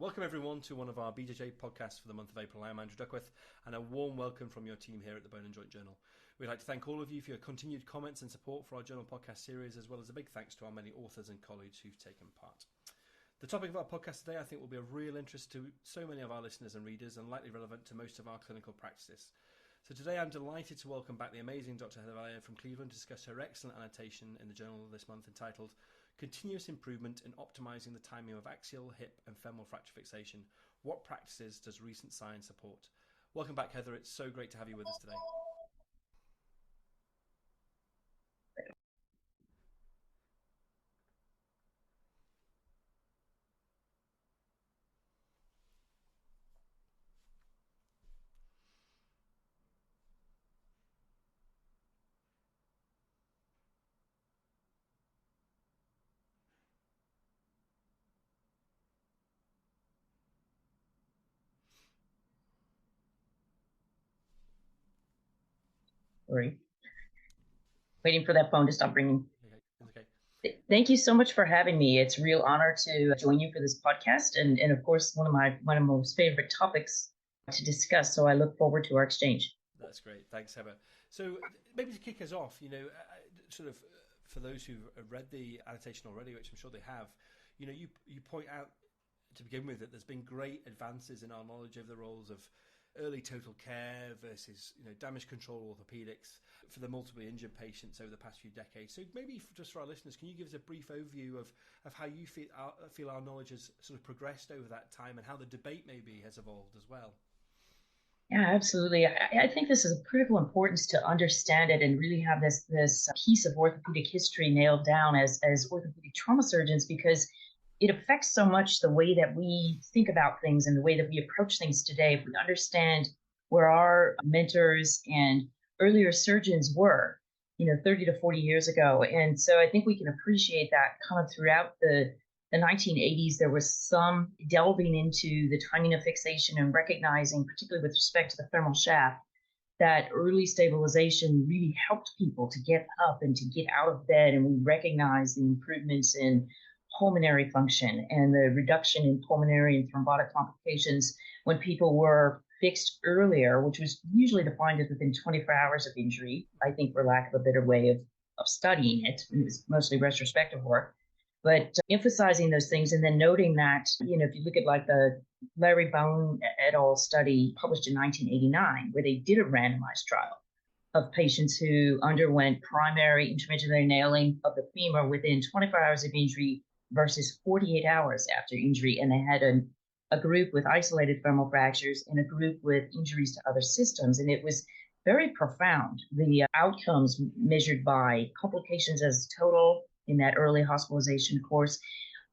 Welcome everyone to one of our BJJ podcasts for the month of April. I'm Andrew Duckworth, and a warm welcome from your team here at the Bone and Joint Journal. We'd like to thank all of you for your continued comments and support for our journal podcast series, as well as a big thanks to our many authors and colleagues who've taken part. The topic of our podcast today, I think, will be of real interest to so many of our listeners and readers, and likely relevant to most of our clinical practices. So today I'm delighted to welcome back the amazing Dr. Heather Vallier from Cleveland to discuss her excellent annotation in the journal this month entitled Continuous Improvement in Optimizing the Timing of Axial, Hip and Femoral Fracture Fixation. What practices does recent science support? Welcome back, Heather. It's so great to have you with us today. Sorry. Waiting for that phone to stop ringing. Okay. Thank you so much for having me. It's a real honor to join you for this podcast, and of course, one of my most favorite topics to discuss. So I look forward to our exchange. That's great. Thanks, Heather. So maybe to kick us off, sort of for those who've read the annotation already, which I'm sure they have, you point out to begin with that there's been great advances in our knowledge of the roles of early total care versus damage control orthopedics for the multiply injured patients over the past few decades. So maybe just for our listeners, can you give us a brief overview of how you feel our knowledge has sort of progressed over that time, and how the debate maybe has evolved as well? Yeah, absolutely. I think this is of critical importance to understand it and really have this piece of orthopedic history nailed down as orthopedic trauma surgeons, because it affects so much the way that we think about things and the way that we approach things today. If we understand where our mentors and earlier surgeons were, 30 to 40 years ago. And so I think we can appreciate that kind of throughout the 1980s. There was some delving into the timing of fixation and recognizing, particularly with respect to the femoral shaft, that early stabilization really helped people to get up and to get out of bed. And we recognize the improvements in pulmonary function and the reduction in pulmonary and thrombotic complications when people were fixed earlier, which was usually defined as within 24 hours of injury, I think, for lack of a better way of studying it. It was mostly retrospective work. But emphasizing those things and then noting that, if you look at like the Larry Bone et al. Study published in 1989, where they did a randomized trial of patients who underwent primary intramedullary nailing of the femur within 24 hours of injury versus 48 hours after injury. And they had a group with isolated femoral fractures and a group with injuries to other systems. And it was very profound. The outcomes measured by complications as total in that early hospitalization course,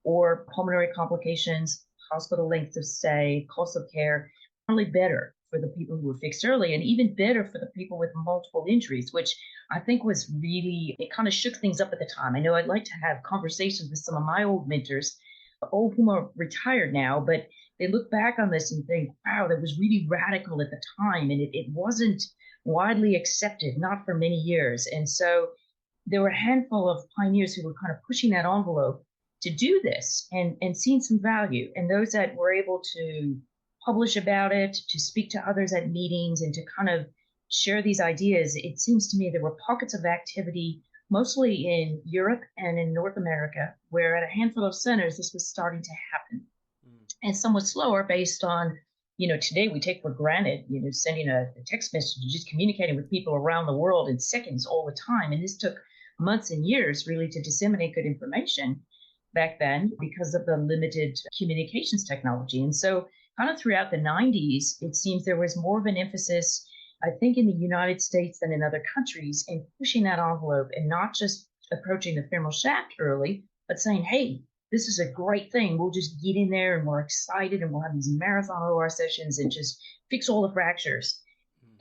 or pulmonary complications, hospital length of stay, cost of care, only better for the people who were fixed early, and even better for the people with multiple injuries, which I think was really, it kind of shook things up at the time. I know I'd like to have conversations with some of my old mentors, all whom are retired now, but they look back on this and think, wow, that was really radical at the time, and it wasn't widely accepted, not for many years. And so there were a handful of pioneers who were kind of pushing that envelope to do this and seeing some value. And those that were able to publish about it, to speak to others at meetings, and to kind of share these ideas, it seems to me there were pockets of activity, mostly in Europe and in North America, where at a handful of centers, this was starting to happen. And somewhat slower based on, today we take for granted, sending a text message, just communicating with people around the world in seconds all the time. And this took months and years really to disseminate good information back then because of the limited communications technology. And so kind of throughout the 90s, it seems there was more of an emphasis, I think, in the United States than in other countries, in pushing that envelope and not just approaching the femoral shaft early, but saying, hey, this is a great thing. We'll just get in there and we're excited and we'll have these marathon OR sessions and just fix all the fractures.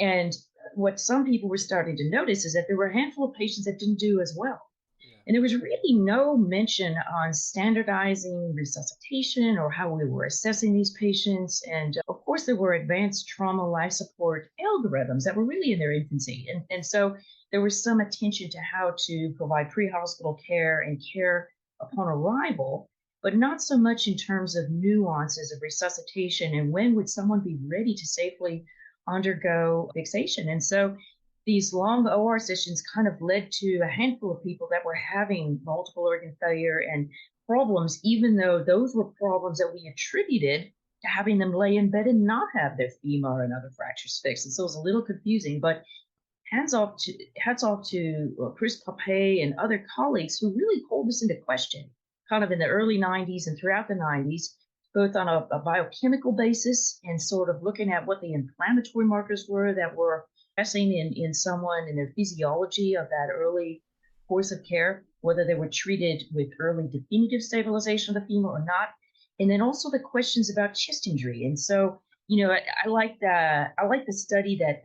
And what some people were starting to notice is that there were a handful of patients that didn't do as well. Yeah. And there was really no mention on standardizing resuscitation or how we were assessing these patients. And of course, there were advanced trauma life support algorithms that were really in their infancy. And so there was some attention to how to provide pre-hospital care and care upon arrival. but not so much in terms of nuances of resuscitation and when would someone be ready to safely undergo fixation. And so these long OR sessions kind of led to a handful of people that were having multiple organ failure and problems, even though those were problems that we attributed to having them lay in bed and not have their femur and other fractures fixed. And so it was a little confusing, but hats off to Chris Papay and other colleagues who really called this into question kind of in the early 90s and throughout the 90s, both on a biochemical basis and sort of looking at what the inflammatory markers were that were pressing in someone in their physiology of that early course of care, whether they were treated with early definitive stabilization of the femur or not. And then also the questions about chest injury. And so, I like the study that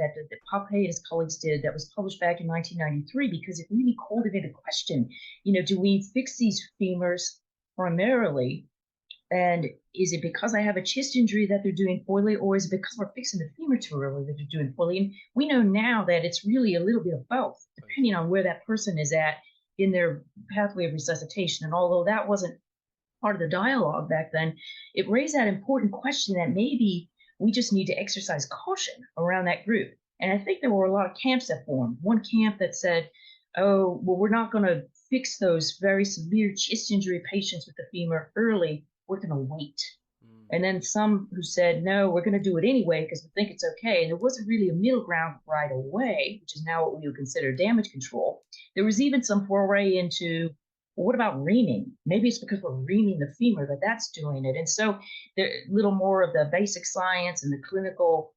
Papay and his colleagues did that was published back in 1993 because it really called it into question. Do we fix these femurs primarily, and is it because I have a chest injury that they're doing poorly, or is it because we're fixing the femur too early that they're doing poorly? And we know now that it's really a little bit of both, depending on where that person is at in their pathway of resuscitation. And although that wasn't part of the dialogue back then, it raised that important question that maybe we just need to exercise caution around that group. And I think there were a lot of camps that formed. One camp that said, oh, well, we're not going to fix those very severe chest injury patients with the femur early. We're going to wait. And then some who said, no, we're going to do it anyway because we think it's okay. And there wasn't really a middle ground right away, which is now what we would consider damage control. There was even some foray into, well, what about reaming? Maybe it's because we're reaming the femur that's doing it. And so there a little more of the basic science and the clinical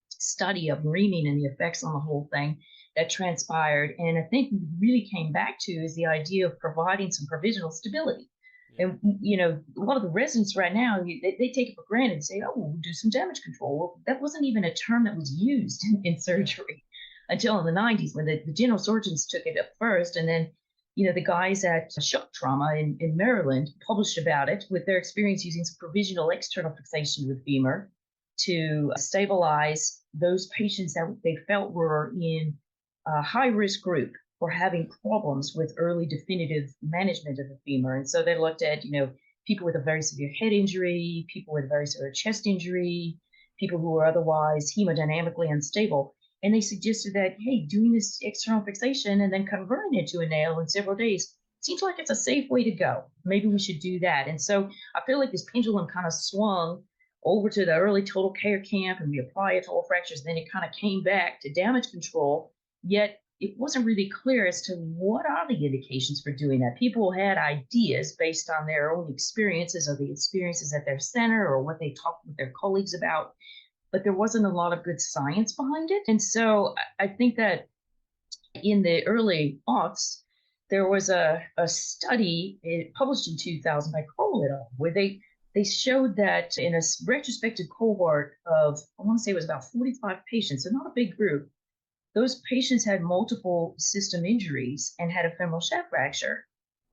study of reaming and the effects on the whole thing that transpired. And I think we really came back to is the idea of providing some provisional stability. And, a lot of the residents right now, they take it for granted and say, oh, we'll do some damage control. Well, that wasn't even a term that was used in surgery until in the 90s when the general surgeons took it up first. And then, the guys at Shock Trauma in Maryland published about it with their experience using some provisional external fixation with femur to stabilize those patients that they felt were in a high-risk group for having problems with early definitive management of the femur. And so they looked at, people with a very severe head injury, people with a very severe chest injury, people who were otherwise hemodynamically unstable. And they suggested that, hey, doing this external fixation and then converting it to a nail in several days seems like it's a safe way to go. Maybe we should do that. And so I feel like this pendulum kind of swung over to the early total care camp and we apply it to all fractures. Then it kind of came back to damage control, yet it wasn't really clear as to what are the indications for doing that. People had ideas based on their own experiences or the experiences at their center or what they talked with their colleagues about, but there wasn't a lot of good science behind it. And so I think that in the early aughts, there was a study published in 2000 by Kroll et al., where they showed that in a retrospective cohort of, I want to say it was about 45 patients, so not a big group, those patients had multiple system injuries and had a femoral shaft fracture.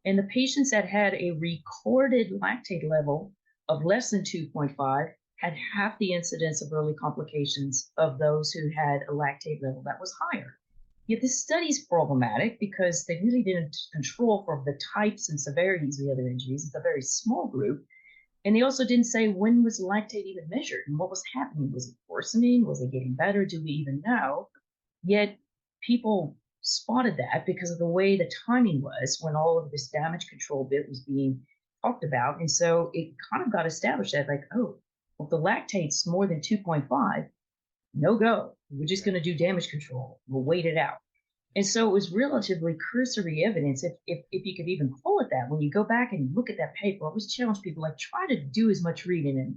And the patients that had a recorded lactate level of less than 2.5 had half the incidence of early complications of those who had a lactate level that was higher. Yet this study is problematic because they really didn't control for the types and severities of the other injuries. It's a very small group. And they also didn't say when was lactate even measured and what was happening. Was it worsening? Was it getting better? Do we even know? Yet people spotted that because of the way the timing was when all of this damage control bit was being talked about. And so it kind of got established that like, oh, well, if the lactate's more than 2.5, no go. We're just going to do damage control. We'll wait it out. And so it was relatively cursory evidence, if you could even call it that. When you go back and look at that paper, I always challenge people, like, try to do as much reading. And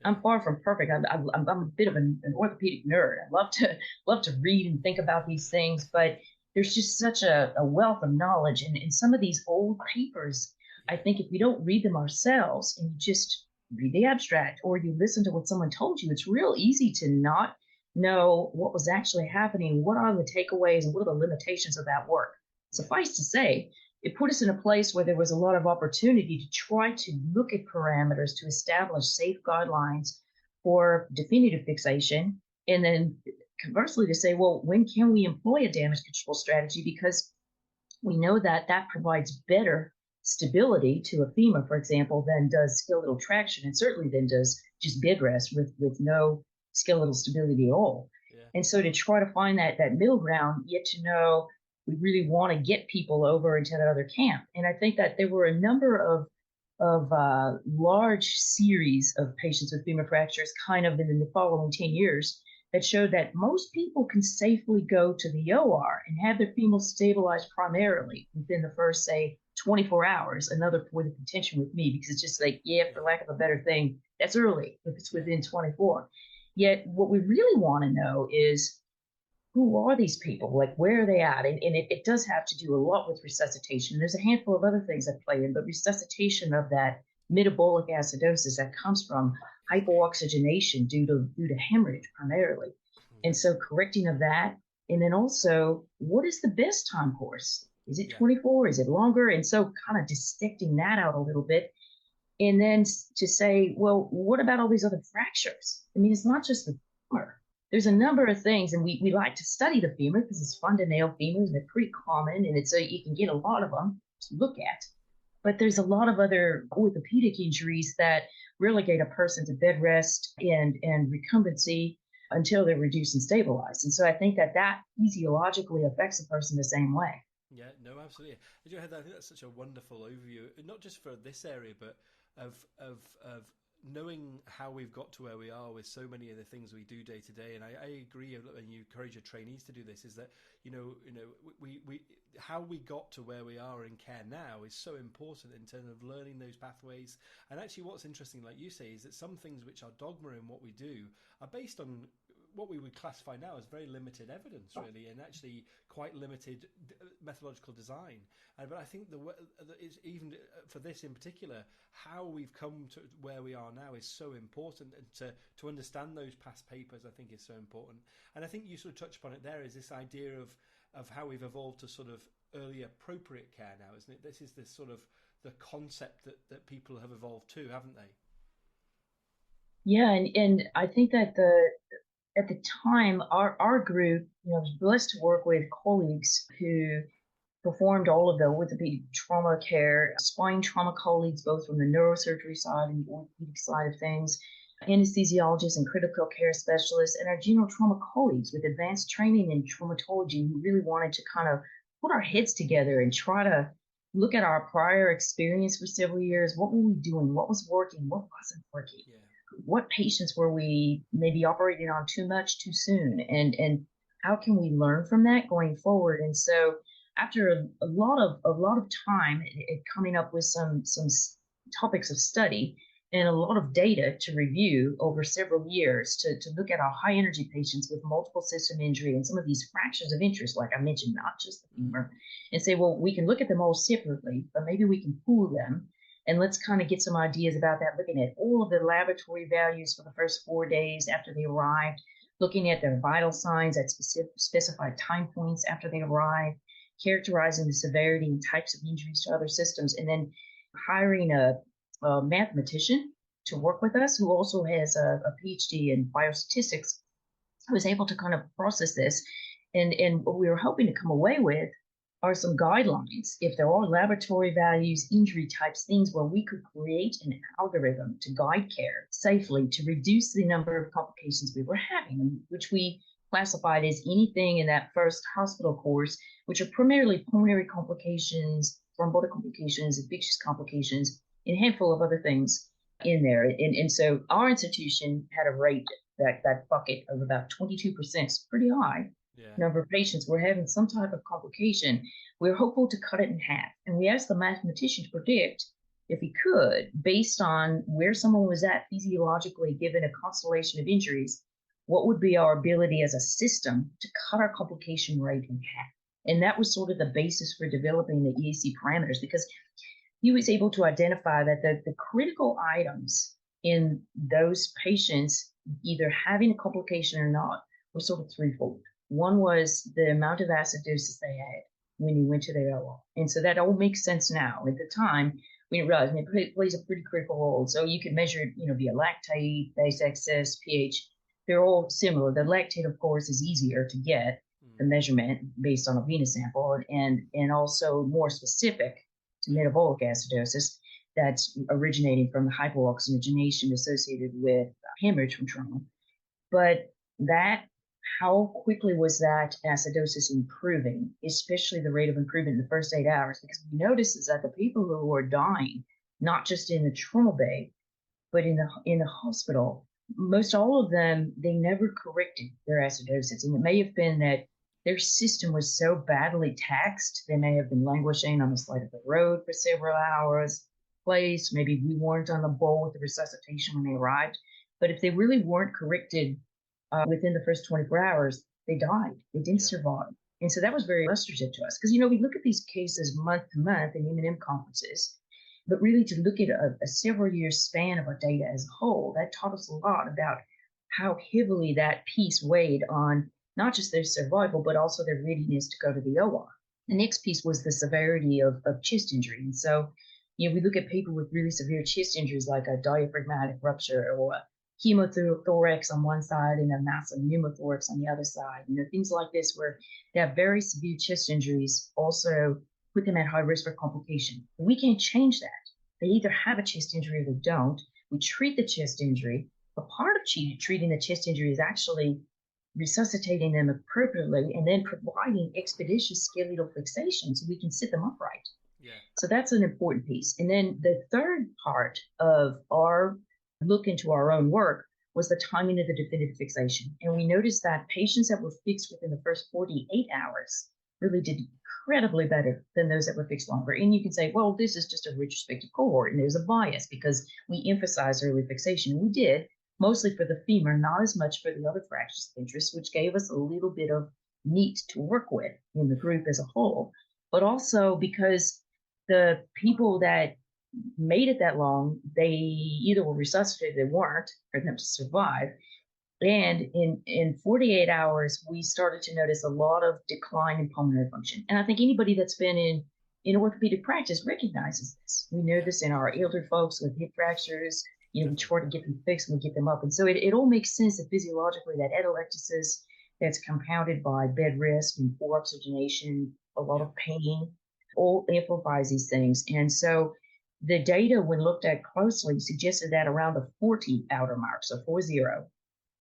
I'm far from perfect. I'm a bit of an orthopedic nerd. I love to read and think about these things, but there's just such a wealth of knowledge. And in some of these old papers, I think if we don't read them ourselves and you just read the abstract or you listen to what someone told you, it's real easy to not know what was actually happening, what are the takeaways, and what are the limitations of that work. Suffice to say, it put us in a place where there was a lot of opportunity to try to look at parameters to establish safe guidelines for definitive fixation. And then conversely to say, well, when can we employ a damage control strategy? Because we know that that provides better stability to a femur, for example, than does skeletal traction, and certainly than does just bed rest with no skeletal stability at all. Yeah. And so to try to find that middle ground, yet to know we really want to get people over into that other camp. And I think that there were a number of large series of patients with femur fractures kind of in the following 10 years that showed that most people can safely go to the OR and have their femur stabilized primarily within the first, say, 24 hours. Another point of contention with me, because it's just like, yeah, for lack of a better thing, that's early if it's within 24. Yet what we really want to know is, who are these people? Like, where are they at? And it does have to do a lot with resuscitation. There's a handful of other things that play in, but resuscitation of that metabolic acidosis that comes from hypooxygenation due to hemorrhage primarily. And so correcting of that, and then also, what is the best time course? Is it 24? Is it longer? And so kind of dissecting that out a little bit. And then to say, well, what about all these other fractures? I mean, it's not just the femur. There's a number of things, and we like to study the femur because it's fun to nail femurs, and they're pretty common, and it's so you can get a lot of them to look at. But there's a lot of other orthopedic injuries that relegate a person to bed rest and recumbency until they're reduced and stabilized. And so I think that physiologically affects a person the same way. Yeah, no, absolutely. I think that's such a wonderful overview, not just for this area, but of knowing how we've got to where we are with so many of the things we do day to day. And I agree, and you encourage your trainees to do this, is that we how we got to where we are in care now is so important in terms of learning those pathways. And actually what's interesting, like you say, is that some things which are dogma in what we do are based on what we would classify now as very limited evidence, really, and actually quite limited methodological design. But I think it's even for this in particular, how we've come to where we are now is so important, and to understand those past papers, I think, is so important. And I think you sort of touched upon it there, is this idea of how we've evolved to sort of early appropriate care now, isn't it? This is this sort of the concept that people have evolved to, haven't they? Yeah, and I think that at the time, our group, was blessed to work with colleagues who performed all of the orthopedic trauma care, spine trauma colleagues, both from the neurosurgery side and the orthopedic side of things, anesthesiologists and critical care specialists, and our general trauma colleagues with advanced training in traumatology who really wanted to kind of put our heads together and try to look at our prior experience for several years. What were we doing? What was working? What wasn't working? Yeah. What patients were we maybe operating on too much too soon, and how can we learn from that going forward? And so after a lot of time coming up with some topics of study and a lot of data to review over several years to look at our high energy patients with multiple system injury and some of these fractures of interest, like I mentioned, not just the femur, and say, well, we can look at them all separately, but maybe we can pool them. And let's kind of get some ideas about that, looking at all of the laboratory values for the first 4 days after they arrived, looking at their vital signs at specified time points after they arrived, characterizing the severity and types of injuries to other systems, and then hiring a mathematician to work with us who also has a PhD in biostatistics, who was able to kind of process this. And what we were hoping to come away with are some guidelines, if there are laboratory values, injury types, things where we could create an algorithm to guide care safely to reduce the number of complications we were having, which we classified as anything in that first hospital course, which are primarily pulmonary complications, thrombotic complications, infectious complications, and a handful of other things in there. And so our institution had a rate, that bucket, of about 22%, pretty high. Yeah. Number of patients were having some type of complication. We were hopeful to cut it in half. And we asked the mathematician to predict, if he could, based on where someone was at physiologically given a constellation of injuries, what would be our ability as a system to cut our complication rate in half. And that was sort of the basis for developing the EAC parameters, because he was able to identify that the critical items in those patients either having a complication or not were sort of threefold. One was the amount of acidosis they had when you went to the OR. And so that all makes sense now. At the time, we didn't realize it plays a pretty critical role. So you can measure it, via lactate, base excess, pH. They're all similar. The lactate, of course, is easier to get the measurement based on a venous sample, and also more specific to metabolic acidosis that's originating from hypooxygenation associated with hemorrhage from trauma. But that, how quickly was that acidosis improving, especially the rate of improvement in the first 8 hours? Because we notice is that the people who are dying, not just in the trauma bay, but in the hospital, most all of them, they never corrected their acidosis. And it may have been that their system was so badly taxed, they may have been languishing on the side of the road for several hours, placed. Maybe we weren't on the ball with the resuscitation when they arrived. But if they really weren't corrected within the first 24 hours, they died. They didn't survive. And so that was very illustrative to us because, we look at these cases month to month in M&M conferences, but really to look at a several year span of our data as a whole, that taught us a lot about how heavily that piece weighed on not just their survival, but also their readiness to go to the OR. The next piece was the severity of chest injury. And so, we look at people with really severe chest injuries like a diaphragmatic rupture or a hemothorax on one side and a massive pneumothorax on the other side. Things like this where they have very severe chest injuries also put them at high risk for complication. We can't change that. They either have a chest injury or they don't. We treat the chest injury, but part of treating the chest injury is actually resuscitating them appropriately and then providing expeditious skeletal fixation so we can sit them upright. Yeah. So that's an important piece. And then the third part of our look into our own work was the timing of the definitive fixation. And we noticed that patients that were fixed within the first 48 hours really did incredibly better than those that were fixed longer. And you can say, well, this is just a retrospective cohort and there's a bias because we emphasize early fixation. We did, mostly for the femur, not as much for the other fractures of interest, which gave us a little bit of meat to work with in the group as a whole, but also because the people that made it that long, they either were resuscitated, they weren't, for them to survive. And in 48 hours, we started to notice a lot of decline in pulmonary function. And I think anybody that's been in orthopedic practice recognizes this. We know this in our elder folks with hip fractures. We try to get them fixed and we get them up. And so it all makes sense that physiologically that atelectasis that's compounded by bed rest and poor oxygenation, a lot of pain, all amplifies these things. And so the data, when looked at closely, suggested that around the 40 outer mark, so 40,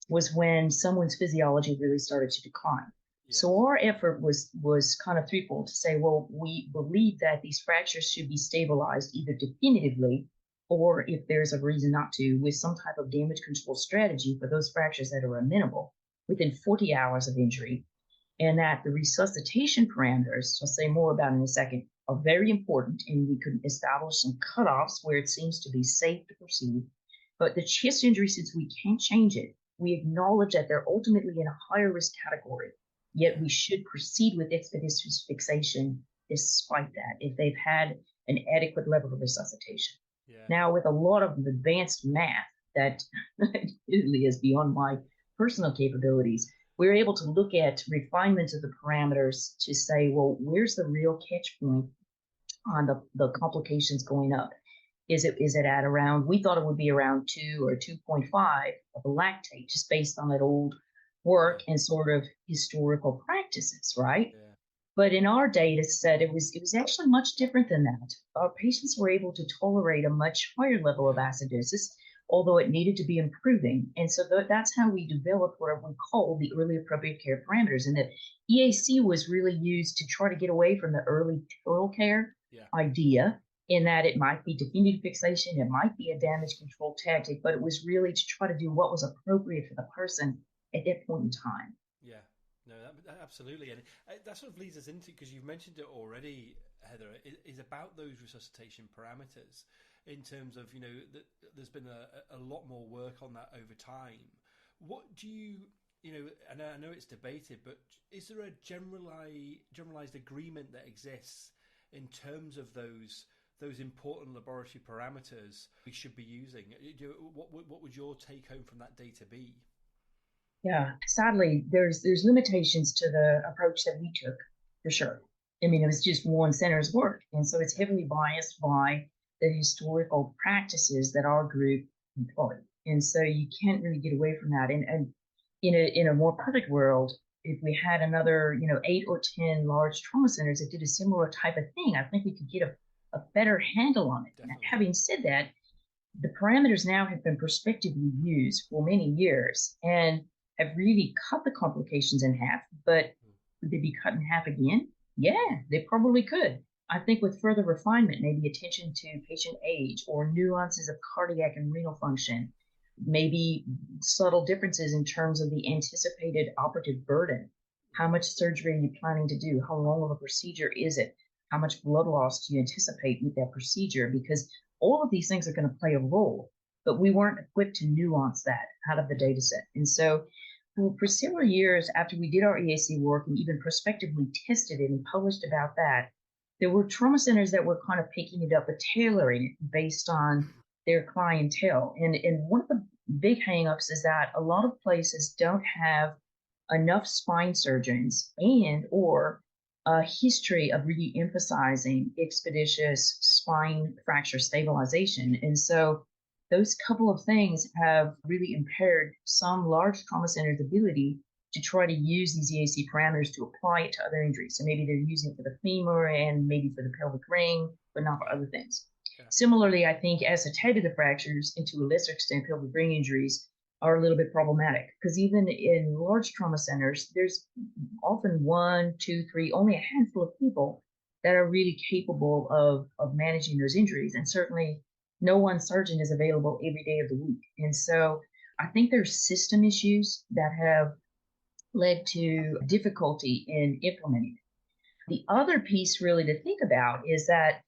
was when someone's physiology really started to decline. Yes. So our effort was kind of threefold to say, well, we believe that these fractures should be stabilized either definitively or if there's a reason not to, with some type of damage control strategy for those fractures that are amenable within 40 hours of injury, and that the resuscitation parameters, I'll say more about in a second, are very important, and we could establish some cutoffs where it seems to be safe to proceed. But the chest injury, since we can't change it, we acknowledge that they're ultimately in a higher risk category, yet we should proceed with expeditious fixation despite that, if they've had an adequate level of resuscitation. Yeah. Now, with a lot of advanced math that really is beyond my personal capabilities, we're able to look at refinement of the parameters to say, well, where's the real catch point on the complications going up? Is it at around, we thought it would be around 2 or 2.5 of a lactate, just based on that old work and sort of historical practices, right? Yeah. But in our data set, it was actually much different than that. Our patients were able to tolerate a much higher level of acidosis, although it needed to be improving. And so that's how we developed what we call the early appropriate care parameters. And the EAC was really used to try to get away from the early total care idea, in that it might be definitive fixation, it might be a damage control tactic, but it was really to try to do what was appropriate for the person at that point in time. Yeah. No, that absolutely. And that sort of leads us into, because you've mentioned it already, Heather, is about those resuscitation parameters in terms of, there's been a lot more work on that over time. What do you, and I know it's debated, but is there a generalized agreement that exists in terms of those important laboratory parameters we should be using? What would your take home from that data be? Yeah, sadly, there's limitations to the approach that we took, for sure. I mean, it was just one center's work. And so it's heavily biased by the historical practices that our group employed. And so you can't really get away from that. And in a more perfect world, if we had another, 8 or 10 large trauma centers that did a similar type of thing, I think we could get a better handle on it. Definitely. Having said that, the parameters now have been prospectively used for many years and have really cut the complications in half. But could they be cut in half again? Yeah, they probably could. I think with further refinement, maybe attention to patient age or nuances of cardiac and renal function, maybe subtle differences in terms of the anticipated operative burden. How much surgery are you planning to do? How long of a procedure is it? How much blood loss do you anticipate with that procedure? Because all of these things are going to play a role, but we weren't equipped to nuance that out of the data set. And so for several years after we did our EAC work and even prospectively tested it and published about that, there were trauma centers that were kind of picking it up, but tailoring it based on their clientele. And one of the big hangups is that a lot of places don't have enough spine surgeons and or a history of really emphasizing expeditious spine fracture stabilization. And so those couple of things have really impaired some large trauma centers' ability to try to use these EAC parameters to apply it to other injuries. So maybe they're using it for the femur and maybe for the pelvic ring, but not for other things. Yeah. Similarly, I think acetabular fractures, and to a lesser extent pelvic ring injuries, are a little bit problematic because even in large trauma centers, there's often 1, 2, 3, only a handful of people that are really capable of managing those injuries. And certainly no one surgeon is available every day of the week. And so I think there's system issues that have led to difficulty in implementing it. The other piece really to think about is that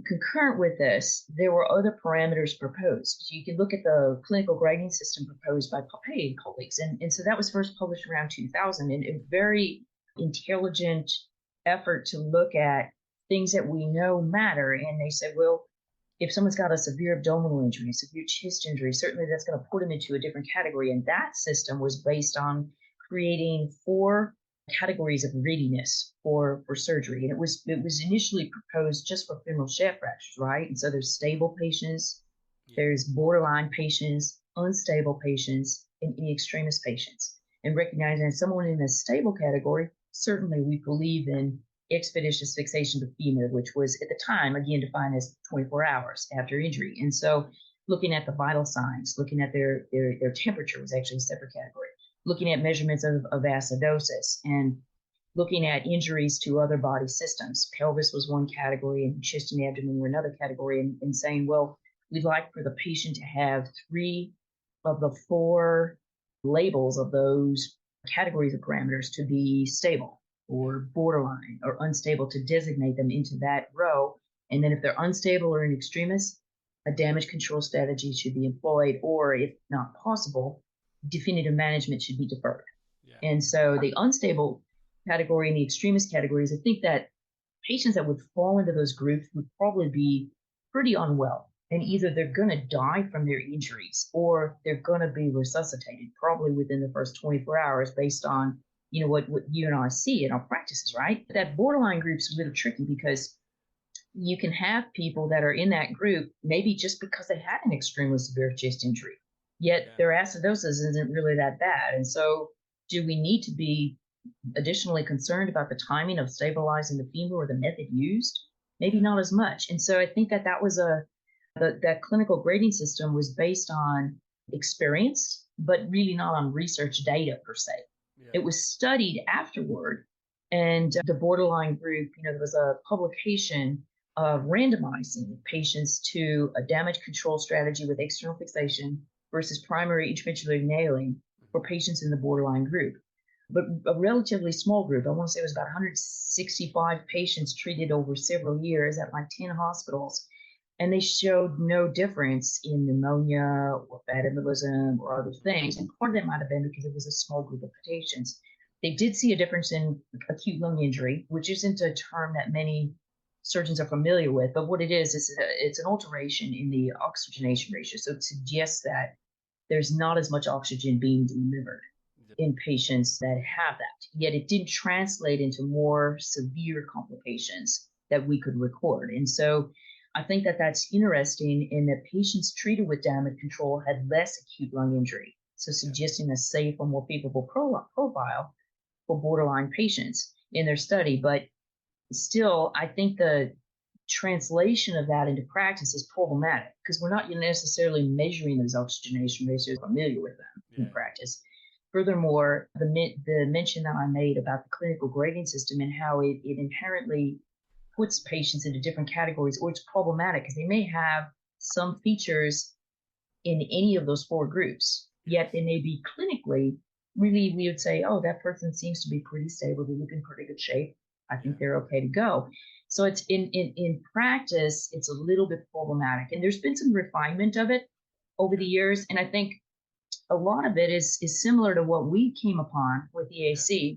concurrent with this, there were other parameters proposed. So you can look at the clinical grading system proposed by Papay and colleagues. And so that was first published around 2000, and a very intelligent effort to look at things that we know matter. And they said, well, if someone's got a severe abdominal injury, a severe chest injury, certainly that's going to put them into a different category. And that system was based on creating 4 categories of readiness for surgery. And it was initially proposed just for femoral shaft fractures, right? And so there's stable patients, there's borderline patients, unstable patients, and in extremis patients. And recognizing that someone in a stable category, certainly we believe in expeditious fixation of the femur, which was at the time, again, defined as 24 hours after injury. And so looking at the vital signs, looking at their temperature was actually a separate category. Looking at measurements of acidosis and looking at injuries to other body systems. Pelvis was one category and chest and abdomen were another category, and saying, well, we'd like for the patient to have 3 of the 4 labels of those categories of parameters to be stable or borderline or unstable, to designate them into that row. And then if they're unstable or in extremis, a damage control strategy should be employed, or if not possible, definitive management should be deferred. Yeah. And so the unstable category and the extremis categories, I think that patients that would fall into those groups would probably be pretty unwell. And either they're going to die from their injuries or they're going to be resuscitated probably within the first 24 hours based on, what you and I see in our practices, right? But that borderline group's a little tricky because you can have people that are in that group maybe just because they had an extremely severe chest injury. Yet their acidosis isn't really that bad. And so do we need to be additionally concerned about the timing of stabilizing the femur or the method used? Maybe not as much. And so I think that was that clinical grading system was based on experience, but really not on research data per se. Yeah. It was studied afterward. And the borderline group, there was a publication of randomizing patients to a damage control strategy with external fixation versus primary intramedullary nailing for patients in the borderline group. But a relatively small group, I want to say it was about 165 patients treated over several years at like 10 hospitals. And they showed no difference in pneumonia or bad embolism or other things. And part of that might have been because it was a small group of patients. They did see a difference in acute lung injury, which isn't a term that many surgeons are familiar with. But what it is it's an alteration in the oxygenation ratio. So it suggests that there's not as much oxygen being delivered in patients that have that. Yet it didn't translate into more severe complications that we could record. And so I think that that's interesting in that patients treated with damage control had less acute lung injury. So suggesting a safe or more favorable profile for borderline patients in their study. But still, I think the translation of that into practice is problematic because we're not necessarily measuring those oxygenation ratios, familiar with them in practice. Furthermore, the mention that I made about the clinical grading system and how it inherently puts patients into different categories, or it's problematic because they may have some features in any of those 4 groups, yet they may be clinically, really, we would say, oh, that person seems to be pretty stable, they look in pretty good shape, I think they're okay to go. So it's in practice, it's a little bit problematic. And there's been some refinement of it over the years. And I think a lot of it is similar to what we came upon with the EAC.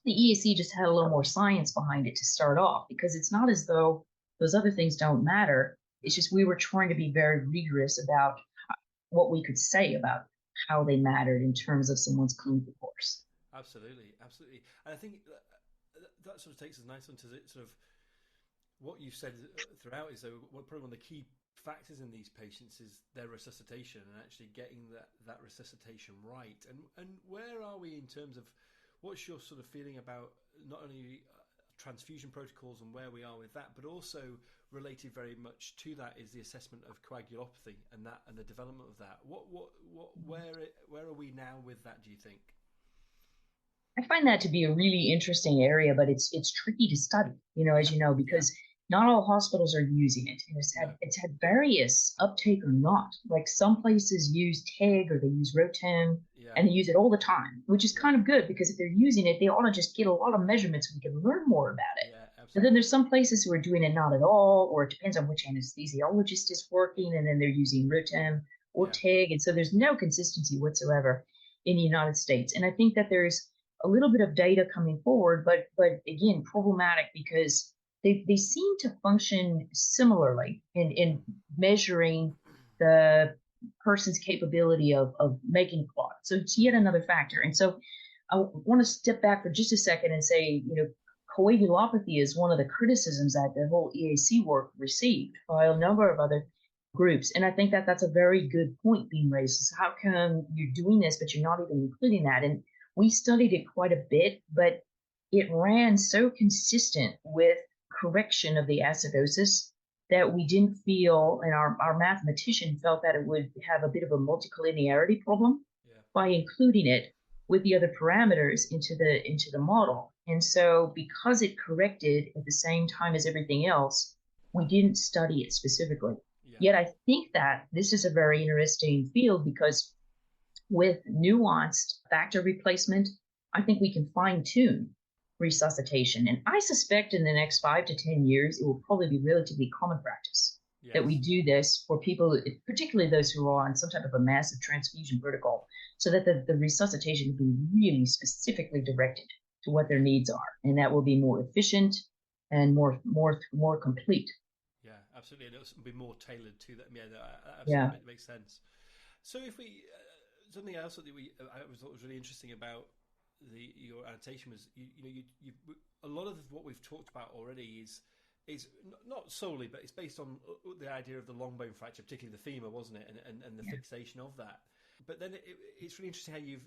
The EAC just had a little more science behind it to start off, because it's not as though those other things don't matter. It's just we were trying to be very rigorous about what we could say about how they mattered in terms of someone's clinical course. Absolutely, absolutely. And I think that sort of takes us nice onto sort of what you've said throughout is probably one of the key factors in these patients is their resuscitation and actually getting that resuscitation right. And where are we in terms of what's your sort of feeling about not only transfusion protocols and where we are with that, but also related very much to that is the assessment of coagulopathy and the development of that. Where are we now with that, do you think? I find that to be a really interesting area, but it's tricky to study, as you know, because not all hospitals are using it. And it's had various uptake or not. Like some places use TEG or they use ROTEM, and they use it all the time, which is kind of good because if they're using it, they ought to just get a lot of measurements so we can learn more about it. And then there's some places who are doing it not at all, or it depends on which anesthesiologist is working, and then they're using ROTEM or TEG. And so there's no consistency whatsoever in the United States. And I think that there's a little bit of data coming forward, but again, problematic because they seem to function similarly in measuring the person's capability of making clot. So it's yet another factor. And so I want to step back for just a second and say, coagulopathy is one of the criticisms that the whole EAC work received by a number of other groups. And I think that that's a very good point being raised. So how come you're doing this, but you're not even including that? And we studied it quite a bit, but it ran so consistent with correction of the acidosis that we didn't feel, and our mathematician felt that it would have a bit of a multicollinearity problem by including it with the other parameters into the model. And so because it corrected at the same time as everything else, we didn't study it specifically. Yet I think that this is a very interesting field because with nuanced factor replacement, I think we can fine tune resuscitation. And I suspect in the next 5 to 10 years, it will probably be relatively common practice that we do this for people, particularly those who are on some type of a massive transfusion protocol, so that the resuscitation will be really specifically directed to what their needs are. And that will be more efficient and more complete. Yeah, absolutely. And it'll be more tailored to them. That absolutely makes sense. So if we, something else that I thought was really interesting about your annotation was you a lot of what we've talked about already is not solely, but it's based on the idea of the long bone fracture, particularly the femur, wasn't it, and the fixation of that. But then it's really interesting how you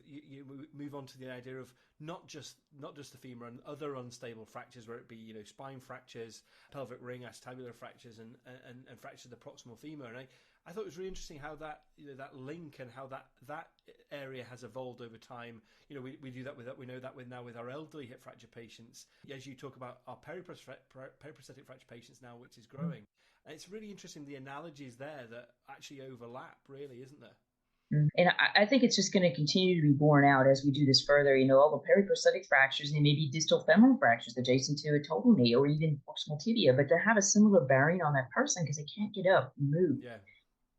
move on to the idea of not just the femur and other unstable fractures, where it be spine fractures, pelvic ring, acetabular fractures, and fractures of the proximal femur. And I thought it was really interesting how that that link and how that area has evolved over time. We do that we know that with our elderly hip fracture patients, as you talk about our periprosthetic fracture patients now, which is growing. And it's really interesting the analogies there that actually overlap, really, isn't there? And I think it's just going to continue to be borne out as we do this further. All the periprosthetic fractures, they may be distal femoral fractures adjacent to a total knee or even proximal tibia, but to have a similar bearing on that person because they can't get up and move.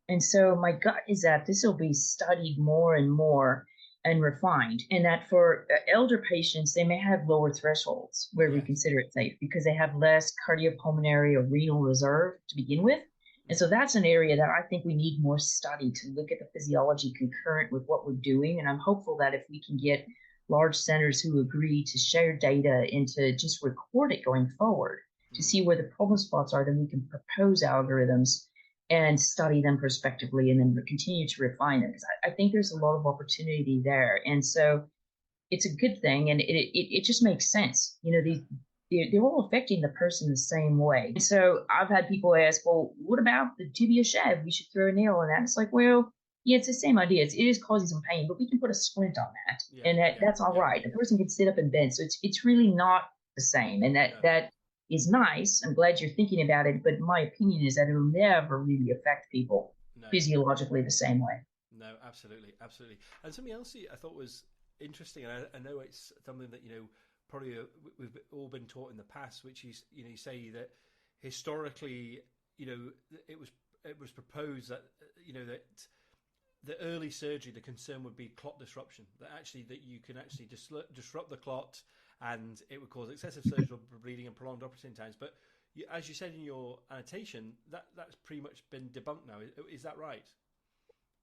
And so my gut is that this will be studied more and more and refined, and that for elder patients, they may have lower thresholds where we consider it safe because they have less cardiopulmonary or renal reserve to begin with. And so that's an area that I think we need more study to look at the physiology concurrent with what we're doing. And I'm hopeful that if we can get large centers who agree to share data and to just record it going forward to see where the problem spots are, then we can propose algorithms and study them prospectively and then continue to refine them. Because I think there's a lot of opportunity there. And so it's a good thing. And it just makes sense. they're all affecting the person the same way. And so I've had people ask, well, what about the tibia shab? We should throw a nail in that. It's like, well, yeah, it's the same idea. It is causing some pain, but we can put a splint on that, Yeah, and yeah, that's all yeah. right. The person can sit up and bend, so it's really not the same, and No, that is nice. I'm glad you're thinking about it, but my opinion is that it'll never really affect people no, physiologically the same way. no, absolutely, absolutely. And something else I thought was interesting, and I know it's something that probably we've all been taught in the past, which is you say that historically, it was proposed that that the early surgery, the concern would be clot disruption. That you can actually disrupt the clot, and it would cause excessive surgical bleeding and prolonged operating times. But as you said in your annotation, that's pretty much been debunked now. Is that right?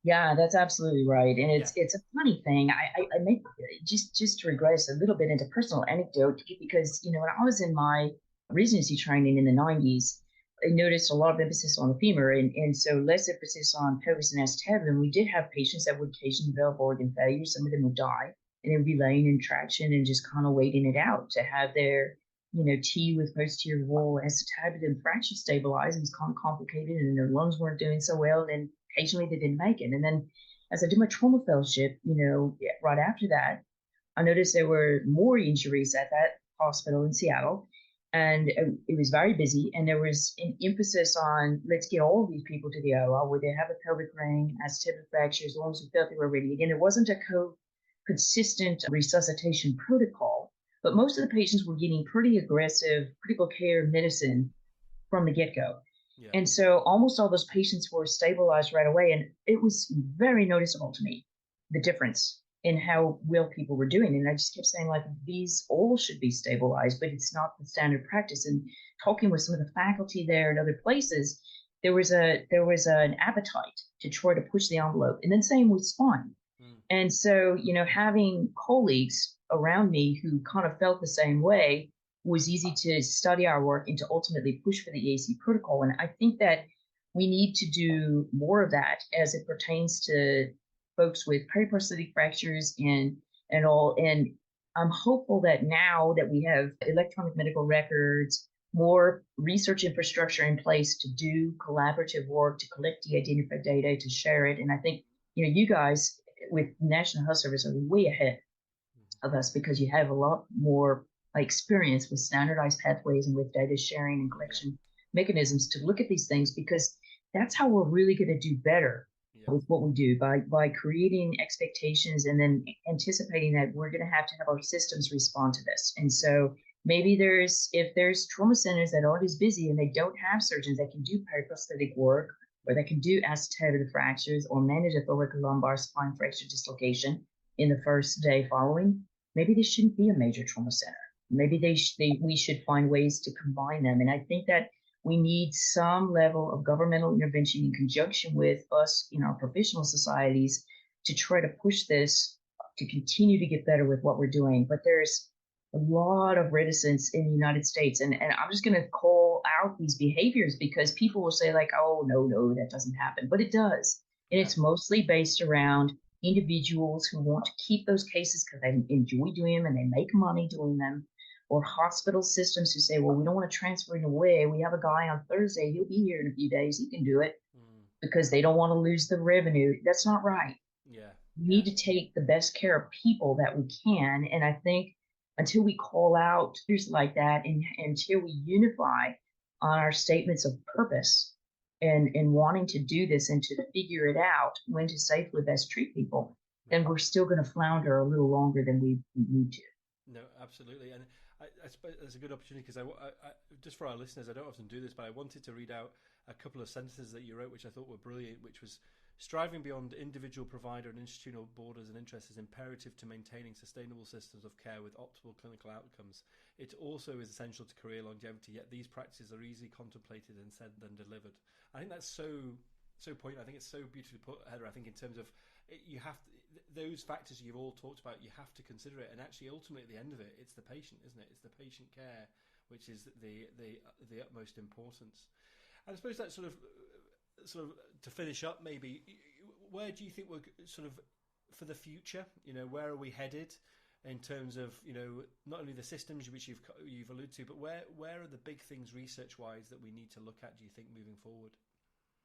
Yeah, that's absolutely right, and Yeah. it's a funny thing. I make just to regress a little bit into personal anecdote because when I was in my residency training in the '90s, I noticed a lot of emphasis on the femur and so less emphasis on pelvis and acetabulum. We did have patients that would occasionally develop organ failure. Some of them would die, and they would be laying in traction and just kind of waiting it out to have their T with posterior wall acetabulum fracture stabilized. It was kind of complicated, and their lungs weren't doing so well, and occasionally they didn't make it. And then as I did my trauma fellowship, right after that, I noticed there were more injuries at that hospital in Seattle. And it was very busy. And there was an emphasis on let's get all of these people to the OR where they have a pelvic ring, acetabulum fracture, as long as we felt they were ready. Again, there wasn't a consistent resuscitation protocol, but most of the patients were getting pretty aggressive critical care medicine from the get go. Yeah. And so almost all those patients were stabilized right away. And it was very noticeable to me, the difference in how well people were doing. And I just kept saying, like, these all should be stabilized, but it's not the standard practice. And talking with some of the faculty there and other places, there was an appetite to try to push the envelope. And then same with spine. And so, having colleagues around me who kind of felt the same way was easy to study our work and to ultimately push for the EAC protocol. And I think that we need to do more of that as it pertains to folks with periprosthetic fractures and all. And I'm hopeful that now that we have electronic medical records, more research infrastructure in place to do collaborative work, to collect de-identified data, to share it. And I think, you guys with National Health Service are way ahead of us because you have a lot more experience with standardized pathways and with data sharing and collection mechanisms to look at these things, because that's how we're really going to do better with what we do by creating expectations and then anticipating that we're going to have our systems respond to this. And so maybe if there's trauma centers that aren't as busy and they don't have surgeons that can do periprosthetic work or that can do acetabular fractures or manage a thoracolumbar spine fracture dislocation in the first day following, maybe this shouldn't be a major trauma center. Maybe we should find ways to combine them. And I think that we need some level of governmental intervention in conjunction with us in our professional societies to try to push this to continue to get better with what we're doing. But there's a lot of reticence in the United States. And I'm just going to call out these behaviors because people will say like, oh, no, that doesn't happen. But it does. And it's mostly based around individuals who want to keep those cases because they enjoy doing them and they make money doing them, or hospital systems who say, well, we don't want to transfer it away. We have a guy on Thursday. He'll be here in a few days. He can do it because they don't want to lose the revenue. That's not right. Yeah. We need to take the best care of people that we can. And I think until we call out issues like that and until we unify on our statements of purpose and wanting to do this and to figure it out when to safely best treat people, then we're still going to flounder a little longer than we need to. No, absolutely. And I suppose it's a good opportunity because I just for our listeners, I don't often do this, but I wanted to read out a couple of sentences that you wrote, which I thought were brilliant, which was striving beyond individual provider and institutional borders and interests is imperative to maintaining sustainable systems of care with optimal clinical outcomes. It also is essential to career longevity, yet these practices are easily contemplated and said than delivered. I think that's so poignant. I think it's so beautifully put, Heather. I think in terms of you have to, those factors you've all talked about, you have to consider it. And actually, ultimately, at the end of it, it's the patient, isn't it? It's the patient care which is the utmost importance. And I suppose that sort of to finish up, maybe where do you think we're sort of for the future? Where are we headed? in terms of, not only the systems which you've alluded to, but where are the big things research-wise that we need to look at, do you think, moving forward?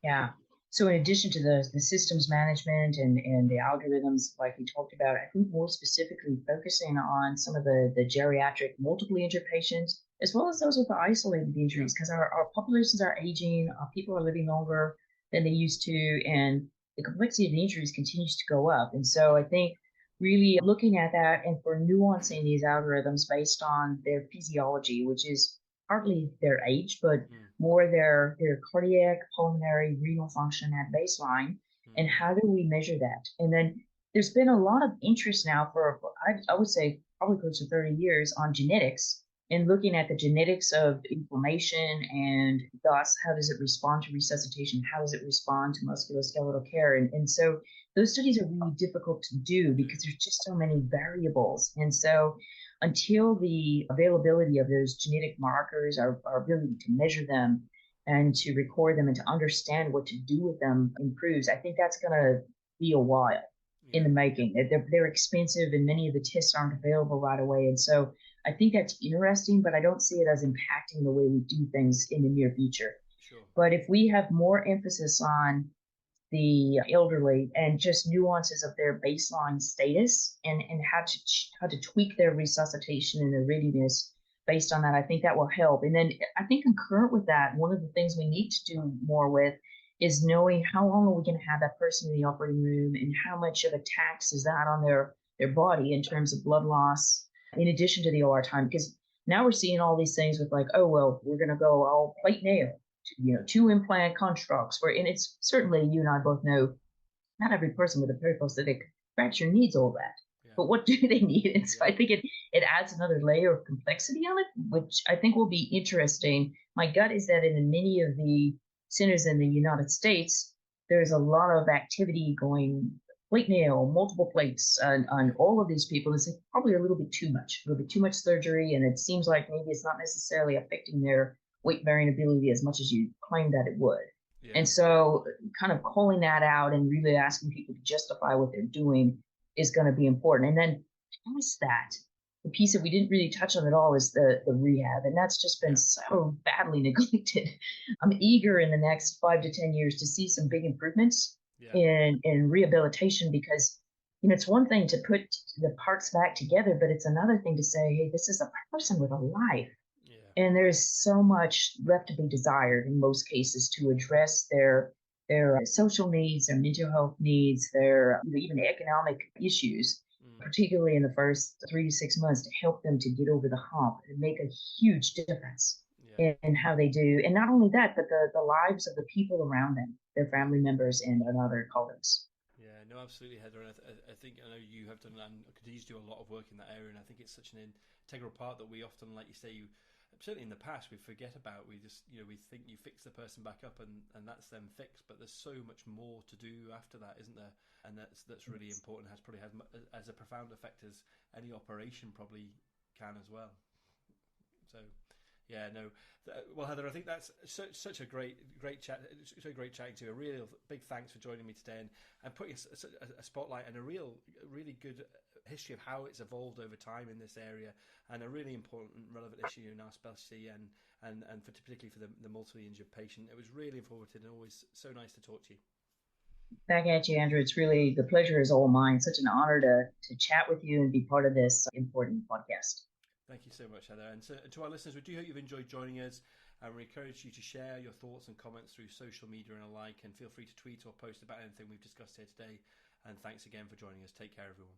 Yeah. So in addition to the systems management and the algorithms like we talked about, I think more specifically focusing on some of the geriatric multiply injured patients, as well as those with the isolated Yeah. injuries, because our populations are aging, our people are living longer than they used to, and the complexity of the injuries continues to go up. And so I think really looking at that and for nuancing these algorithms based on their physiology, which is partly their age, but Mm. more their cardiac, pulmonary, renal function at baseline, and how do we measure that? And then there's been a lot of interest now for, I would say, probably close to 30 years on genetics and looking at the genetics of inflammation and thus how does it respond to resuscitation? How does it respond to musculoskeletal care? And so those studies are really difficult to do because there's just so many variables. And so until the availability of those genetic markers, our ability to measure them and to record them and to understand what to do with them improves, I think that's going to be a while in the making. They're expensive and many of the tests aren't available right away. And so I think that's interesting, but I don't see it as impacting the way we do things in the near future. Sure. But if we have more emphasis on the elderly and just nuances of their baseline status and how to tweak their resuscitation and their readiness based on that, I think that will help. And then I think concurrent with that, one of the things we need to do more with is knowing how long are we going to have that person in the operating room and how much of a tax is that on their body in terms of blood loss, in addition to the OR time. Because now we're seeing all these things with like, oh, well, we're going to go all plate nail, 2 implant constructs, and it's certainly, you and I both know, not every person with a periprosthetic fracture needs all that. Yeah. But what do they need? And so I think it adds another layer of complexity on it, which I think will be interesting. My gut is that in many of the centers in the United States, there's a lot of activity going plate nail, multiple plates on all of these people. It's probably a little bit too much surgery. And it seems like maybe it's not necessarily affecting their weight bearing ability as much as you claim that it would. Yeah. And so kind of calling that out and really asking people to justify what they're doing is going to be important. And then past that, the piece that we didn't really touch on at all is the rehab. And that's just been so badly neglected. I'm eager in the next 5 to 10 years to see some big improvements in rehabilitation, because it's one thing to put the parts back together, but it's another thing to say, hey, this is a person with a life. And there's so much left to be desired in most cases to address their social needs, their mental health needs, their even economic issues, particularly in the first 3 to 6 months, to help them to get over the hump and make a huge difference in how they do. And not only that, but the lives of the people around them, their family members and other colleagues. Yeah, no, absolutely, Heather. And I think, I know you have done and continue to do a lot of work in that area, and I think it's such an integral part that we often, like you say, certainly in the past we forget about. We just we think you fix the person back up and that's them fixed, but there's so much more to do after that, isn't there? And that's really important. Has probably as a profound effect as any operation probably can as well. So yeah, no. Well, Heather, I think that's such a great chat. So great chatting to you. A real big thanks for joining me today and putting a spotlight and a really good history of how it's evolved over time in this area, and a really important relevant issue in our specialty and for particularly for the multiply injured patient. It was really informative and always so nice to talk to you. Back at you, Andrew. It's really, the pleasure is all mine. Such an honor to chat with you and be part of this important podcast. Thank you so much, Heather. And to our listeners, we do hope you've enjoyed joining us, and we encourage you to share your thoughts and comments through social media and alike, and feel free to tweet or post about anything we've discussed here today. And thanks again for joining us. Take care, everyone.